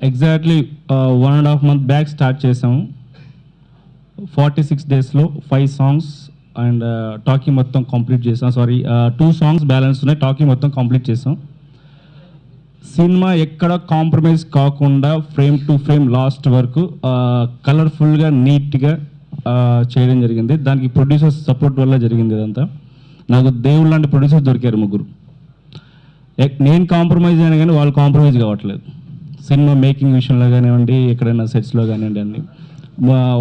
Exactly 1.5 month back start చేసాము. 46 daysలో 5 songs and talkie మొత్తం complete చేసాం. 2 songs బ్యాలెన్స్ ఉన్నాయి, టాకీ మొత్తం కంప్లీట్ చేసాం. సినిమా ఎక్కడ కాంప్రమైజ్ కాకుండా ఫ్రేమ్ టు ఫ్రేమ్ లాస్ట్ వరకు కలర్ఫుల్గా నీట్గా చేయడం జరిగింది. దానికి ప్రొడ్యూసర్స్ సపోర్ట్ వల్ల జరిగింది ఇదంతా. నాకు దేవుడు లాంటి ప్రొడ్యూసర్స్ దొరికారు 3. నేను కాంప్రమైజ్ అయినా కానీ వాళ్ళు కాంప్రమైజ్ కావట్లేదు. సినిమా మేకింగ్ విషయంలో కానివ్వండి, ఎక్కడైనా సెట్స్లో కానివ్వండి అన్ని.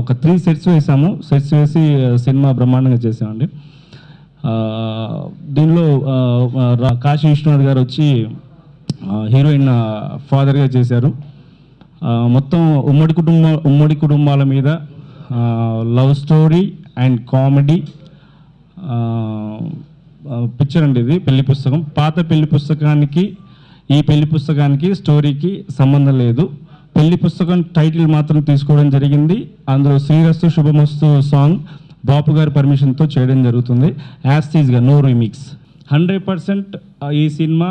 ఒక 3 sets వేసాము. సెట్స్ వేసి సినిమా బ్రహ్మాండంగా చేసామండి. దీనిలో కాశీ విశ్వనాథ్ గారు వచ్చి హీరోయిన్ ఫాదర్గా చేశారు. మొత్తం ఉమ్మడి కుటుంబాల మీద love story and comedy picture అండి ఇది. పెళ్లి పుస్తకం, పాత పెళ్లి పుస్తకానికి ఈ పెళ్లి పుస్తకానికి స్టోరీకి సంబంధం లేదు. పెళ్లి పుస్తకం టైటిల్ మాత్రం తీసుకోవడం జరిగింది. అందులో శ్రీరస్తు శుభమస్తు సాంగ్ బాపు గారి పర్మిషన్తో చేయడం జరుగుతుంది. యాస్టీస్గా నో రీమిక్స్. 100% ఈ సినిమా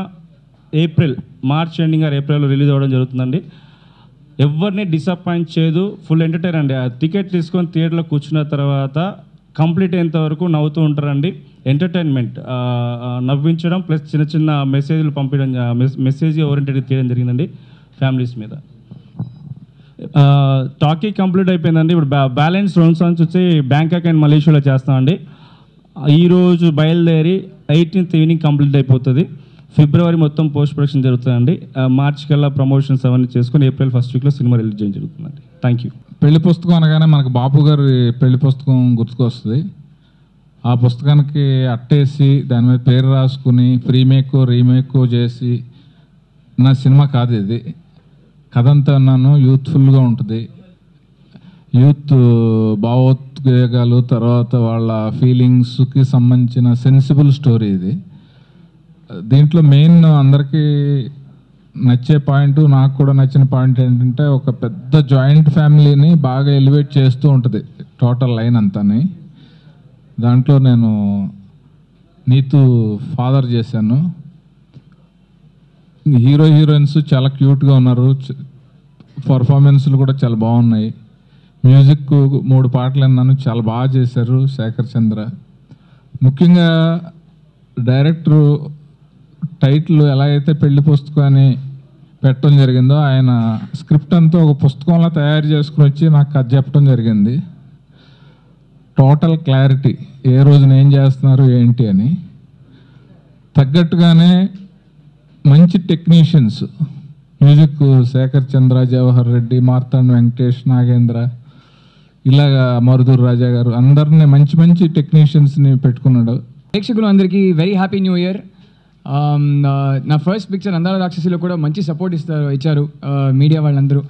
మార్చ్ ఎండింగ్ ఆర్ ఏప్రిల్లో రిలీజ్ అవ్వడం జరుగుతుందండి. ఎవరిని డిసప్పాయింట్ చేయదు, ఫుల్ ఎంటర్టైన్ అండి. టికెట్ తీసుకొని థియేటర్లో కూర్చున్న తర్వాత కంప్లీట్ అయ్యేంత వరకు నవ్వుతూ ఉంటారండి. ఎంటర్టైన్మెంట్, నవ్వించడం ప్లస్ చిన్న చిన్న మెసేజ్లు పంపించడం, మెసేజ్ ఓరియంటెడ్ తీయడం జరిగిందండి ఫ్యామిలీస్ మీద. టాకీ కంప్లీట్ అయిపోయిందండి. ఇప్పుడు బ్యాలెన్స్ 2 songs వచ్చి బ్యాంకాక్ అండ్ మలేషియాలో చేస్తామండి. ఈరోజు బయలుదేరి 18th ఈవినింగ్ కంప్లీట్ అయిపోతుంది. ఫిబ్రవరి మొత్తం పోస్ట్ ప్రొడక్షన్ జరుగుతుందండి. మార్చ్ కల్లా ప్రమోషన్స్ అవన్నీ చేసుకొని ఏప్రిల్ 1st weekలో సినిమా రిలీజ్ చేయడం జరుగుతుందండి. Thank you. పెళ్లి పుస్తకం అనగానే మనకు బాపు గారి పెళ్లి పుస్తకం గుర్తుకొస్తుంది. ఆ పుస్తకానికి అట్టేసి దాని మీద పేరు రాసుకుని రీమేక్ చేసి నా సినిమా కాదు ఇది. కథ అంతా అన్నాను యూత్ఫుల్గా ఉంటుంది. యూత్ భావోద్వేగాలు, తర్వాత వాళ్ళ ఫీలింగ్స్కి సంబంధించిన సెన్సిబుల్ స్టోరీ ఇది. దీంట్లో మెయిన్ అందరికీ నచ్చే పాయింట్, నాకు కూడా నచ్చిన పాయింట్ ఏంటంటే ఒక పెద్ద జాయింట్ ఫ్యామిలీని బాగా ఎలివేట్ చేస్తూ ఉంటుంది టోటల్ లైన్ అంతాని. దాంట్లో నేను నీతు ఫాదర్ చేశాను. హీరోయిన్స్ చాలా క్యూట్గా ఉన్నారు, పర్ఫార్మెన్స్లు కూడా చాలా బాగున్నాయి. మ్యూజిక్ 3 పాటలు విన్నాను, చాలా బాగా చేశారు శేఖర్ చంద్ర. ముఖ్యంగా డైరెక్టరు టైటిల్ ఎలా అయితే పెళ్లి పుస్తకాన్ని పెట్టడం జరిగిందో, ఆయన స్క్రిప్ట్ అంతా ఒక పుస్తకంలో తయారు చేసుకుని వచ్చి నాకు కథ చెప్పడం జరిగింది. టోటల్ క్లారిటీ, ఏ రోజున ఏం చేస్తున్నారు ఏంటి అని. తగ్గట్టుగానే మంచి టెక్నీషియన్స్, మ్యూజిక్ శేఖర్ చంద్ర, జవహర్ రెడ్డి, మార్తాండ్ వెంకటేష్, నాగేంద్ర, ఇలాగా మరుదూర్ రాజా గారు, అందరినీ మంచి టెక్నీషియన్స్ని పెట్టుకున్నాడు. ప్రేక్షకులు అందరికీ వెరీ హ్యాపీ న్యూ ఇయర్. నా ఫస్ట్ పిక్చర్ అందాల రాక్షసిలో కూడా మంచి సపోర్ట్ ఇచ్చారు మీడియా వాళ్ళందరూ.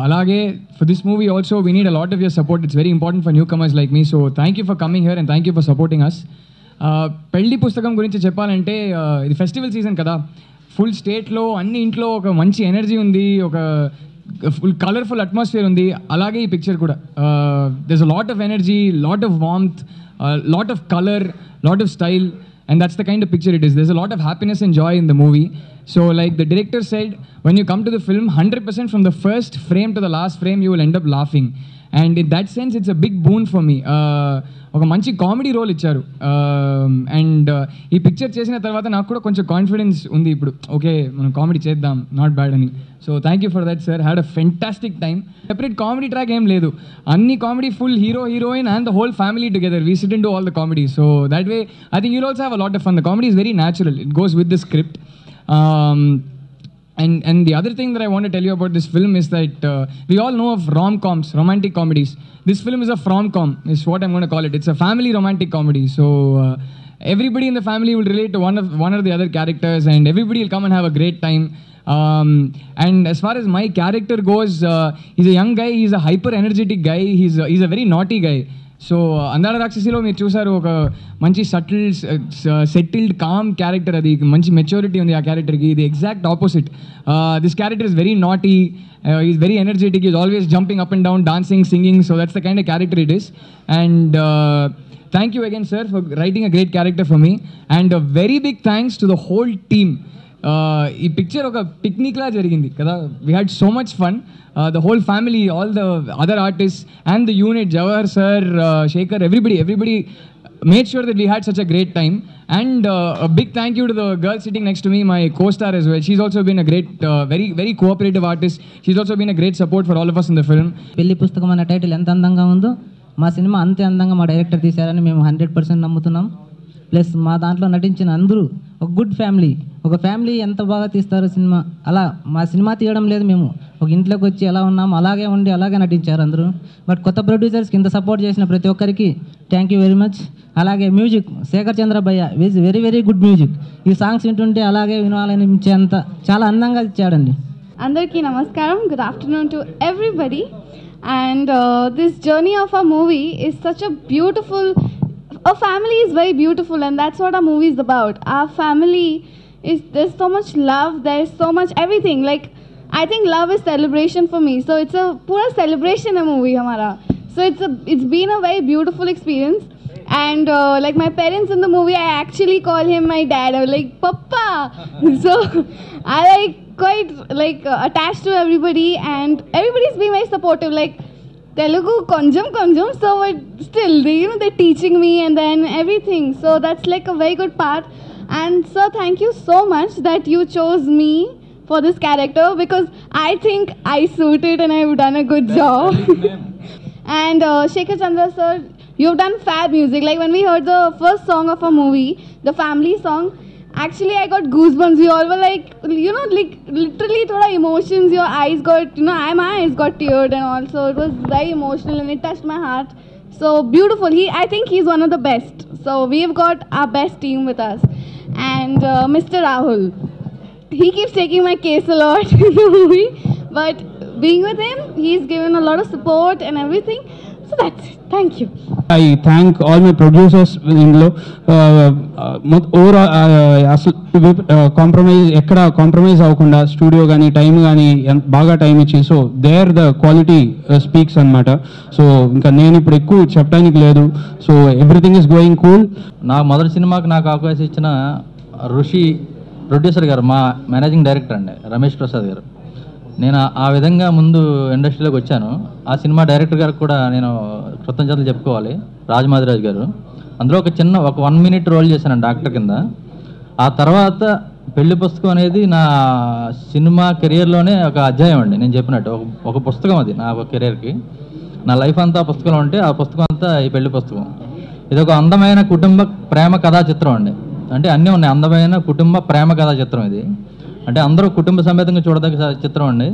అలాగే for this movie also we need a lot of your support. It's very important for newcomers like me. So thank you for coming here and thank you for supporting us. Pelli Pustakam గురించి చెప్పాలంటే ఇది festival season కదా, full స్టేట్లో అన్ని ఇంట్లో ఒక మంచి energy ఉంది, ఒక ఫుల్ కలర్ఫుల్ అట్మాస్ఫియర్ ఉంది. అలాగే ఈ పిక్చర్ కూడా there's a lot of energy, lot of warmth, lot of color, lot of style, and that's the kind of picture it is. There's a lot of happiness and joy in the movie. So like the director said, when you come to the film, 100% from the first frame to the last frame you will end up laughing, and in that sense it's a big boon for me. ఒక మంచి comedy role ఇచ్చారు. And ఈ picture చేసిన తర్వాత నాకు కూడా కొంచెం confidence ఉంది ఇప్పుడు, ఓకే మనం కామెడీ చేద్దాం, నాట్ బ్యాడ్ అని. So thank you for that sir. Had a fantastic time. Separate comedy track ఏం లేదు, అన్ని comedy, full hero heroine and the whole family together. We SIT in to all the comedy. So that way I think you'll also have a lot of fun. The comedy is very natural, it goes with the script. And the other thing that I want to tell you about this film is that we all know of rom-coms, romantic comedies. This film is a from-com, is what I'm going to call it. It's a family romantic comedy. So everybody in the family will relate to one or the other characters, and everybody will come and have a great time. And as far as my character goes, he's a young guy, he's a hyper energetic guy, he's a very naughty guy. So అందాల రాక్షసిలో మీరు చూసారు ఒక మంచి settled com character, అది మంచి maturity ఉంది ఆ క్యారెక్టర్కి. ఇది exact opposite. This character is very naughty, is very energetic, is always jumping up and down, dancing, singing. So that's the kind of character it is. And thank you again sir for writing a great character for me, and a very big thanks to the whole team. ఈ picture ఒక పిక్నిక్లా జరిగింది కదా. We had so much fun, the whole family, all the other artist and the unit, Jawahar sir, Shekhar, everybody made sure that we had such a great time. And a big thank you to the girl sitting next to me, my co-star as well. She's also been a great, very cooperative artist. She's also been a great support for all of us in the film. పెళ్లి పుస్తకం అనే title ఎంత అందంగా ఉందో మా cinema అంతే అందంగా మా డైరెక్టర్ తీశారని మేము 100% నమ్ముతున్నాం. ప్లస్ మా దాంట్లో నటించిన అందరూ ఒక గుడ్ ఫ్యామిలీ, ఒక ఫ్యామిలీ ఎంత బాగా తీస్తారు సినిమా, అలా మా సినిమా తీయడం లేదు, మేము ఒక ఇంట్లోకి వచ్చి ఎలా ఉన్నాము అలాగే ఉండి అలాగే నటించారు అందరూ. బట్ కొత్త ప్రొడ్యూసర్స్కి ఇంత సపోర్ట్ చేసిన ప్రతి ఒక్కరికి థ్యాంక్ యూ వెరీ మచ్. అలాగే మ్యూజిక్ శేఖర్ చంద్ర భయ్య ఈజ్ వెరీ గుడ్ మ్యూజిక్. ఈ సాంగ్స్ వింటుంటే అలాగే వినాలనిపించేంత చాలా అందంగా ఇచ్చాడండి. Andarki namaskaram, good afternoon to everybody. And this journey of a movie is such a beautiful, a family is very beautiful, and that's what our movie is about. Our family is, there's so much love, there's so much everything. Like, I think love is celebration for me, so it's a pura celebration a movie hamara. So it's been a very beautiful experience. And like my parents in the movie, I actually call him my dad. I was like, Papa. So I like quite like attached to everybody, and everybody's been very supportive. Like Telugu konjam, so but still they're teaching me and then everything. So that's like a very good part. And sir, thank you so much that you chose me for this character, because I think I suited and I've done a good job. And Shekhar Chandra sir, you've done fab music. Like when we heard the first song of a movie, the family song, actually I got goosebumps. We all were like, like literally thoda emotions. Your eyes got, my eyes got teared and all. So it was very emotional and it touched my heart. So beautiful. I think he's one of the best. So we've got our best team with us. And Mr. Rahul, he keeps taking my case a lot in the movie, but being with him, he's given a lot of support and everything. So that's it. Thank you. I thank all my producers ఇందులో overall అసలు compromise అవ్వకుండా studio కానీ time కానీ బాగా time ఇచ్చి, so there the quality speaks అనమాట. So ఇంకా నేను ఇప్పుడు ఎక్కువ చెప్పడానికి లేదు. So everything is going cool. నా మొదటి సినిమాకి నాకు అవకాశం ఇచ్చిన ఋషి ప్రొడ్యూసర్ గారు, మా మేనేజింగ్ డైరెక్టర్ అండి రమేష్ ప్రసాద్ గారు. నేను ఆ విధంగా ముందు ఇండస్ట్రీలోకి వచ్చాను. ఆ సినిమా డైరెక్టర్ గారికి కూడా నేను కృతజ్ఞతలు చెప్పుకోవాలి, రాజమాదిరాజు గారు. అందులో ఒక 1 minute రోల్ చేశాను డాక్టర్ కింద. ఆ తర్వాత పెళ్లి పుస్తకం అనేది నా సినిమా కెరియర్లోనే ఒక అధ్యాయం అండి. నేను చెప్పినట్టు ఒక పుస్తకం అది నా కెరియర్కి. నా లైఫ్ అంతా పుస్తకంలో ఉంటే ఆ పుస్తకం అంతా ఈ పెళ్లి పుస్తకం. ఇది ఒక అందమైన కుటుంబ ప్రేమ కథా చిత్రం అండి. అంటే అన్నీ ఉన్నాయి, అందమైన కుటుంబ ప్రేమ కథా చిత్రం ఇది. అంటే అందరూ కుటుంబ సమేతంగా చూడదగ్గ చిత్రం అండి.